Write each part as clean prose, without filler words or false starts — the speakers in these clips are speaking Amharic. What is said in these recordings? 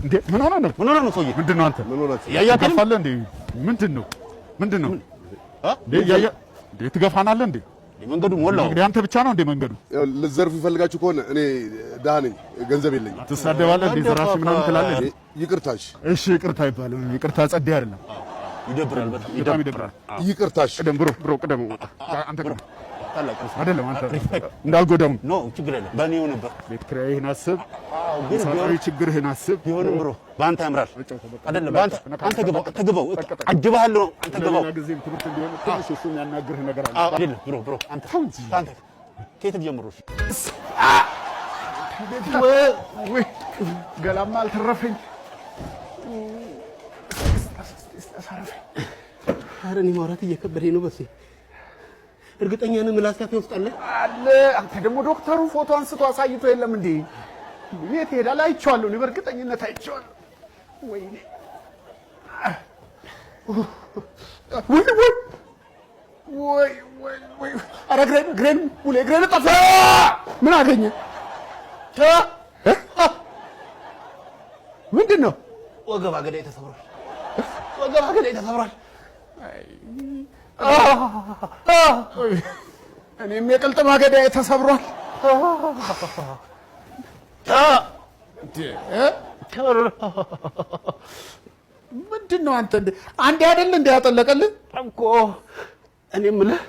እንዴ ምን ሆነ ነው ሰውዬ ምንድነው አንተ ያያታፋለ እንዴ ምንድነው እንዴ እንዴ ትገፋናለህ እንዴ መንገዱ ሞላው እንግዲህ አንተ ብቻ ነው እንዴ መንገዱ ልዘርፉ ይፈልጋችሁ ከሆነ እኔ ደሃ ነኝ ገንዘብ የለኝም ትሳደባለህ እንዴ ዘራፊ ምናምን ትላለህ ይቅርታሽ እሺ ይቅርታ ይባላል ይቅርታ ጸዴ አይደለም ይደብራል በጣም ይደብራል ይቅርታሽ ቀደም ብሮ ቀደም አንተ አይደለም አንተ እንዳልጎዳም ኖ ችግር የለም በእኔው ነበር ቤት ኪራይህን አስብ ሰማያዊ ችግርህን አስብ ቢሆንም ብሮ ባንተ ያምራል አይደለም ባንተ አንተ ግባው አጅባለሁ አንተ ግባው ጊዜም ትምህርት እንዲሆን ትንሽ እሱ የሚያናግርህ ነገር አለ አይደለም ብሮ አንተ ከየት ጀምሮሽ ወይ ገላማ አልተረፈኝ ኧረ እኔ ማውራት እየከበደኝ ነው በሴ እርግጠኛ ነኝ ምላስ ካፌ ውስጥ አለ አንተ ደግሞ ዶክተሩ ፎቶ አንስቶ አሳይቶ የለም እንዴ የት ሄዳል አይቼዋለሁ እኔ በእርግጠኝነት አይቼዋለሁ ወይኔ ወይ ኧረ ግሬን ሙሌ ግሬን ጠፋ ምን አገኘ ምንድን ነው ወገብ አገዳይ ተሰብሯል እኔም የቅልጥም አገዳይ ተሰብሯል ምንድን ነው አንተ አንዴ አይደል እንደ ያጠለቀልህ እኮ እኔ የምልህ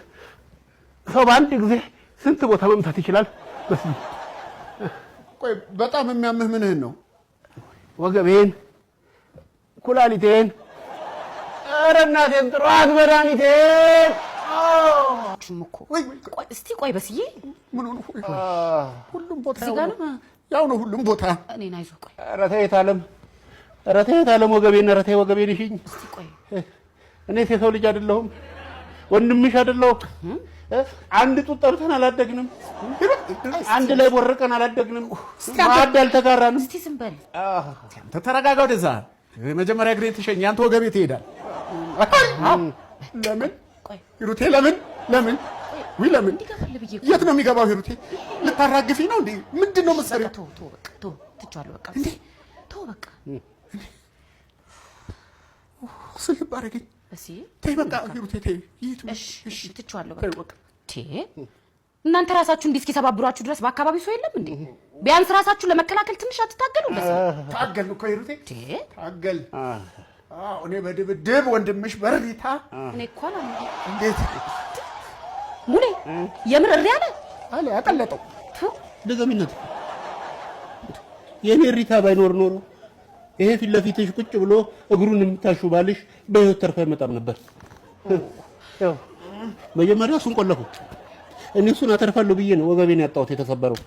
ሰው በአንድ ጊዜ ስንት ቦታ መምታት ይችላል ቆይ በጣም የሚያምህ ምንህን ነው ወገቤን ኩላሊቴን ኧረ እናቴን ጥሯት መድኃኒቴን እኮ ቆይ እስቲ ቆይ በስዬ ምን ሆነ ሁሉም ቦታ ያው ነው ሁሉም ቦታ እኔን አይዞህ ቆይ ኧረ ተይ ታለም ወገቤን ኧረ ተይ ወገቤን እሺኝ እስቲ ቆይ እኔ የሰው ልጅ አይደለሁም ወንድምሽ አይደለሁ አንድ ጡት ጠብተን አላደግንም አንድ ላይ ቦርቀን አላደግንም ማዕድ አልተጋራንም እስቲ ዝም በል አንተ ተረጋጋ ወደዛ መጀመሪያ ግሬን ትሸኝ አንተ ወገቤ ትሄዳል ለምን ሂሩቴ ለምን ለምን የት ነው የሚገባው ሂሩቴ ልታራግፊ ነው እንዴ ምንድነው መሰሪያ ተው በቃ ትቻለሁ በቃ እንዴ ተው በቃ ስልብ አደረገኝ እሺ ተይ በቃ ሂሩቴ ተይ እሺ ትቻለሁ በቃ እናንተ ራሳችሁ እንዴ እስኪሰባብሯችሁ ድረስ በአካባቢው ሰው የለም እንዴ ቢያንስ ራሳችሁ ለመከላከል ትንሽ አትታገሉ ታገል እኮ ሂሩቴ ታገል እኔ በድብድብ ወንድምሽ በሪታ እኔ እኮ አላም እንዴት ሙሌ የምር እሪ አለ ያቀለጠው ደገሚነት የኔ ሪታ ባይኖር ኖሮ ይሄ ፊት ለፊትሽ ቁጭ ብሎ እግሩን የምታሹ ባልሽ በህይወት ተርፋ ይመጣም ነበር ያው መጀመሪያ እሱን ቆለፉ እኔ እሱን አተርፋለሁ ብዬ ነው ወገቤን ያጣሁት የተሰበረው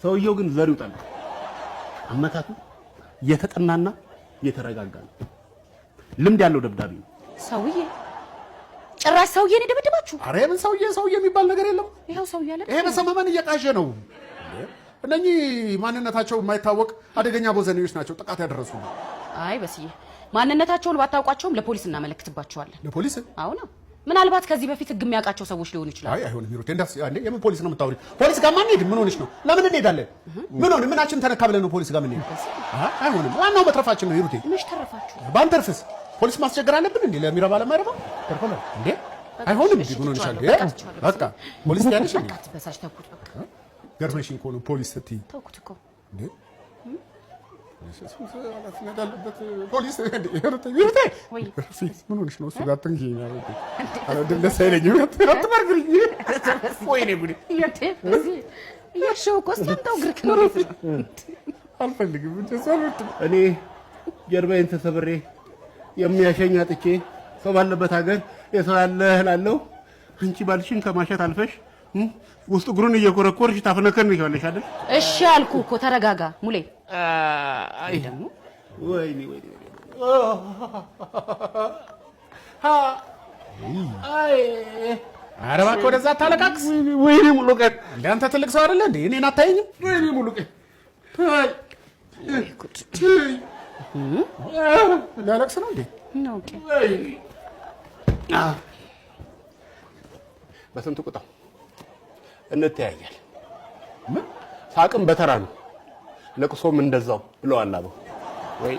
ሰውየው ግን ዘር ይውጣል አመታቱ የተጠናና የተረጋጋ ነው ልምድ ያለው ደብዳቤ ነው ሰውዬ ጭራሽ ሰውዬ ነው ደብዳባችሁ አሬ ምን ሰውዬ የሚባል ነገር የለም ይሄው ሰውዬ አለ ይሄ በሰመመን እየቃዠ ነው እነኚህ ማንነታቸው የማይታወቅ አደገኛ ቦዘኔዎች ናቸው ጥቃት ያደረሱ አይ በስዬ ማንነታቸውን ባታውቋቸውም ለፖሊስ እናመለክትባቸዋለን ለፖሊስ አዎ ነው ምናልባት ከዚህ በፊት ህግ የሚያውቃቸው ሰዎች ሊሆኑ ይችላል አይ አይሆንም ሂሩቴ እንዳስ አንዴ የምን ፖሊስ ነው የምታወሪ ፖሊስ ጋር ማን ሄድ ምን ሆነሽ ነው ለምን እንሄዳለን ምናችን ተነካ ብለን ነው ፖሊስ ጋር ምን ሄድ አይሆንም ዋናው መትረፋችን ነው ሂሩቴ ምንሽ ተረፋችሁ ባንተርፍስ ፖሊስ ማስቸገር አለብን እንዴ ለሚረባ ለማይረባ ተርፈለ እንዴ አይሆንም እንዴ ምን ሆነሻል በቃ ፖሊስ ያለሽ እንዴ በሳሽ ተኩት በቃ ገርመሽኝ እኮ ነው ፖሊስ ስትይ ተኩት እኮ እንዴ ፖሊስ ሂሩቴ ምን ሆነሽ ነው እሱ ጋር ትንኪኝ አረ ደስ አይለኝም አትበርግኝ ወይኔ ጉዴ እያሸው እኮ እስኪ ግርክ ነው አልፈልግም እኔ ጀርባዬን ተሰብሬ የሚያሸኝ አጥቼ ሰው ባለበት ሀገር የሰው ያለ እህላለሁ አንቺ ባልሽን ከማሸት አልፈሽ ውስጥ እግሩን እየኮረኮርሽ ታፈነከን ይኸውልሽ አይደል እሺ አልኩ እኮ ተረጋጋ ሙሌ አይ ደግሞ ወይኔ አይ ኧረ እባክህ ወደዛ አታለቃቅስ ወይኔ ሙሉቀን አንተ ትልቅ ሰው አይደለ እንዴ እኔን አታየኝም ወይኔ ሙሉቀን ላለቅስ ነው እንዴ ኦኬ በስንት ቁጣው እንተያያለን ምን ሳቅም በተራ ነው ለቅሶም እንደዛው ብለዋል አበው። ወይ